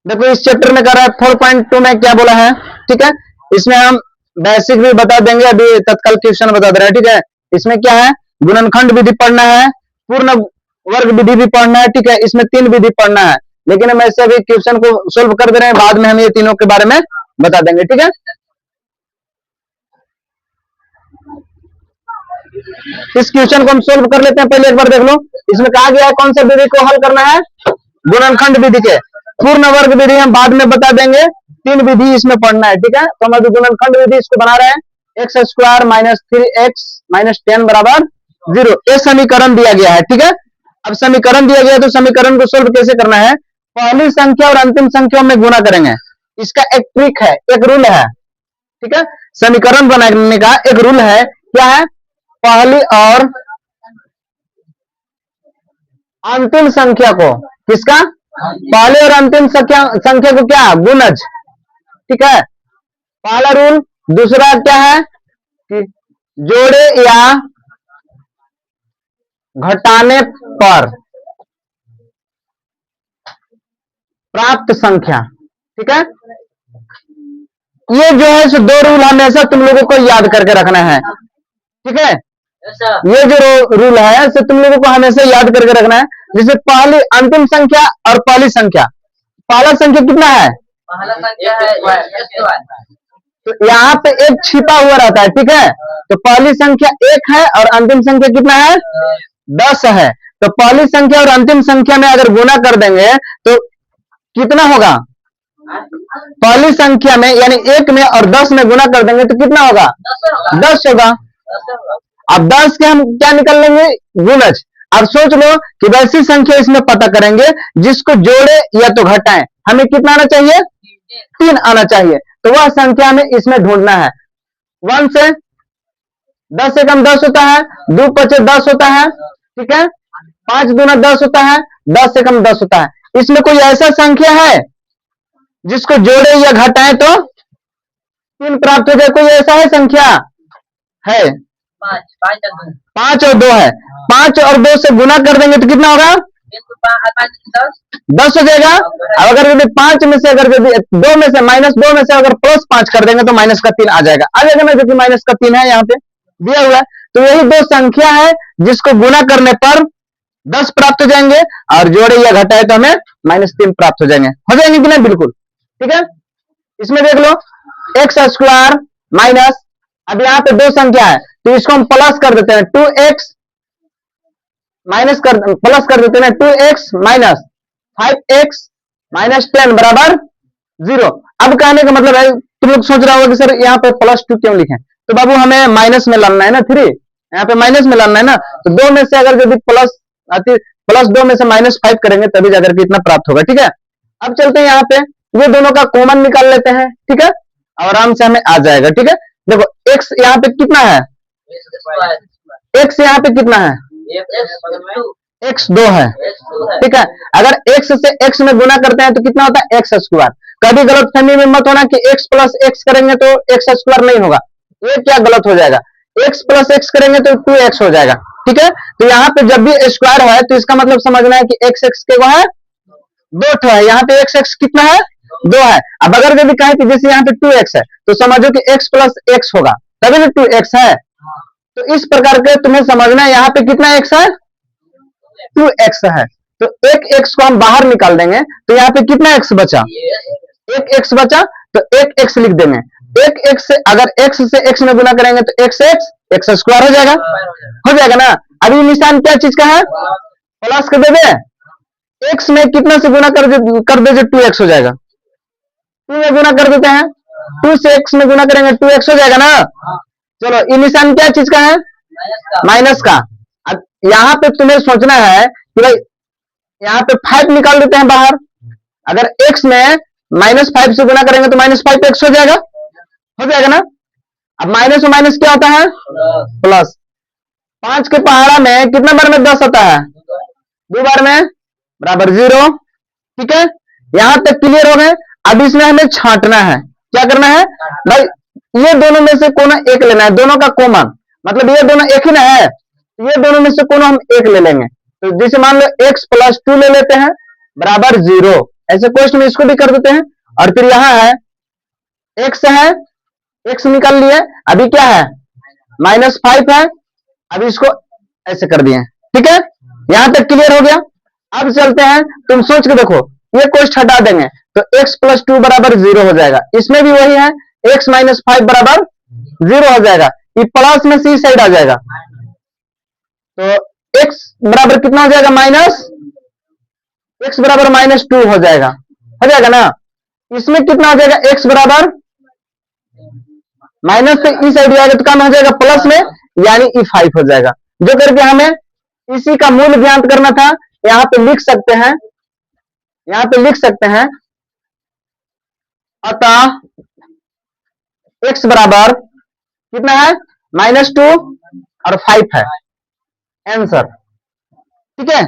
देखो इस चैप्टर में कर रहा है 4.2 में क्या बोला है, ठीक है। इसमें हम बेसिक भी बता देंगे, अभी तत्काल क्वेश्चन बता दे रहे हैं, ठीक है। इसमें क्या है, गुणनखंड विधि पढ़ना है, पूर्ण वर्ग विधि भी पढ़ना है, ठीक है। इसमें 3 विधि पढ़ना है, लेकिन हम ऐसे अभी क्वेश्चन को सोल्व कर दे रहे हैं, बाद में हम ये तीनों के बारे में बता देंगे, ठीक है। इस क्वेश्चन को हम सोल्व कर लेते हैं, पहले एक बार देख लो। इसमें कहा गया है कौन सा विधि को हल करना है, गुणनखंड विधि के। पूर्ण वर्ग विधि हम बाद में बता देंगे, 3 विधि इसमें पढ़ना है, ठीक है। तो हम अभी गुणनखंड विधि इसको बना रहे हैं, x square minus 3x minus 10 बराबर 0, ये समीकरण दिया गया है, ठीक है। अब समीकरण दिया गया है तो समीकरण को सोल्व कैसे करना है, पहली संख्या और अंतिम संख्या में गुणा करेंगे। इसका एक ट्रिक है, एक रूल है, ठीक है। समीकरण बनाने का एक रूल है, क्या है, पहली और अंतिम संख्या को, किसका, पहले और अंतिम संख्या को क्या, गुणज, ठीक है, पहला रूल। दूसरा क्या है कि जोड़े या घटाने पर प्राप्त संख्या, ठीक है। ये जो है सो 2 रूल हमेशा तुम लोगों को याद करके रखना है, ठीक है। ये जो रूल है सो तुम लोगों को हमेशा याद करके रखना है। जैसे पहली अंतिम संख्या और पहली संख्या, पहला संख्या कितना है, तो यहाँ पे एक छिपा हुआ रहता है, ठीक है। तो पहली संख्या 1 है और अंतिम संख्या कितना है, 10 है। तो पहली संख्या और अंतिम संख्या में अगर गुणा कर देंगे तो कितना होगा, पहली संख्या में यानी 1 में और 10 में गुणा कर देंगे तो कितना होगा, 10 होगा। अब 10 के हम क्या निकल लेंगे, गुणज। अब सोच लो कि वैसी संख्या इसमें पता करेंगे जिसको जोड़े या तो घटाएं, हमें कितना आना चाहिए, 3 आना चाहिए। तो वह संख्या में इसमें ढूंढना है। 1 से 10 से कम 10 होता है, 2 5 10 होता है, ठीक है। 5 दूना 10 होता है, 10 से कम 10 होता है। इसमें कोई ऐसा संख्या है जिसको जोड़े या घटाएं तो 3 प्राप्त हो जाए, कोई ऐसा है संख्या है, 5 और 2 है। 5 और 2 से गुना कर देंगे तो कितना होगा, 10 हो जाएगा। अब अगर यदि 5 में से अगर यदि 2 में से माइनस 2 में से अगर प्लस 5 कर देंगे तो माइनस का 3 आ जाएगा ना, जो कि माइनस का 3 है यहाँ पे दिया हुआ है। तो यही 2 संख्या है जिसको गुना करने पर 10 प्राप्त हो जाएंगे और जोड़े या घटाए तो हमें -3 प्राप्त हो जाएंगे कि नहीं, बिल्कुल, ठीक है। इसमें देख लो एक्स स्क्वायर माइनस, अब यहाँ पे 2 संख्या है तो इसको हम प्लस कर देते हैं, 2x माइनस कर प्लस कर देते हैं, 2x माइनस 5x माइनस 10 बराबर 0। अब कहने का मतलब है, तुम लोग सोच रहे होगे कि सर यहाँ पे +2 क्यों लिखे, तो बाबू हमें माइनस में लाना है ना, 3 यहाँ पे माइनस में लाना है ना। तो 2 में से अगर यदि प्लस आती, +2 में से -5 करेंगे तभी जाकर के इतना प्राप्त होगा, ठीक है। अब चलते हैं यहाँ पे, ये दोनों का कॉमन निकाल लेते हैं, ठीक है, आराम से हमें आ जाएगा, ठीक है। देखो x यहाँ पे कितना है, x यहाँ पे कितना है, x 2 है, ठीक है। अगर x से x में गुना करते हैं तो कितना होता है, x स्क्वायर। कभी गलत फहमी में मत होना कि x प्लस x करेंगे तो x स्क्वायर नहीं होगा, ये क्या गलत हो जाएगा, x प्लस x करेंगे तो 2x हो जाएगा, ठीक है। तो यहाँ पे जब भी स्क्वायर है तो इसका मतलब समझना है कि x के वो है 2 है, यहाँ पे x कितना है, 2 है। अब अगर यदि कहे कि जैसे यहाँ पे 2x है तो समझो कि x प्लस x होगा तभी ना 2x है। तो इस प्रकार के तुम्हें समझना है यहाँ पे कितना x है, 2x है। तो एक x को हम बाहर निकाल देंगे तो यहाँ पे कितना x बचा, एक x बचा, तो एक x लिख देंगे। एक x से अगर x से x में गुना करेंगे तो x स्क्वायर हो जाएगा ना। अभी निशान क्या चीज का है, प्लस कर दे, x में कितना से गुना कर दे जो 2x हो जाएगा, 2 में गुना कर देते हैं, 2 से x में गुना करेंगे 2x हो जाएगा ना। चलो ये निशान क्या चीज का है, माइनस का। अब यहाँ पे तुम्हें सोचना है कि भाई यहाँ पे 5 निकाल देते हैं बाहर, अगर x में -5 से गुना करेंगे तो -5x हो जाएगा ना। अब माइनस और माइनस क्या होता है, प्लस। 5 के पहाड़ा में कितना बार में 10 आता है, 2 बार में बराबर 0, ठीक है। यहां तक क्लियर हो गए। अब इसमें हमें छांटना है, क्या करना है भाई, ये दोनों में से कोना एक लेना है, दोनों का कॉमन, मतलब ये दोनों एक ही ना है, ये दोनों में से कोना हम एक ले लेंगे। तो जैसे मान लो x + 2 ले लेते हैं बराबर 0, ऐसे क्वेश्चन में इसको भी कर देते हैं। और फिर यहाँ है x है, x निकाल लिए, अभी क्या है -5 है, अभी इसको ऐसे कर दिए। ठीक है, यहां तक क्लियर हो गया। अब चलते हैं, तुम सोच के देखो, ये क्वेश्चन हटा देंगे तो x + 2 बराबर 0 हो जाएगा। इसमें भी वही है, x - 5 बराबर 0 हो जाएगा। ये प्लस में सी साइड आ जाएगा, तो x बराबर कितना हो जाएगा x बराबर -2 हो जाएगा ना। इसमें कितना हो जाएगा, x बराबर माइनस से इस साइड जाएगा तो कम हो जाएगा प्लस में, यानी ई 5 हो जाएगा। जो करके हमें इसी का मूल्य ज्ञात करना था। यहां पे लिख सकते हैं, अतः x बराबर कितना है -2 और 5 है आंसर। ठीक है,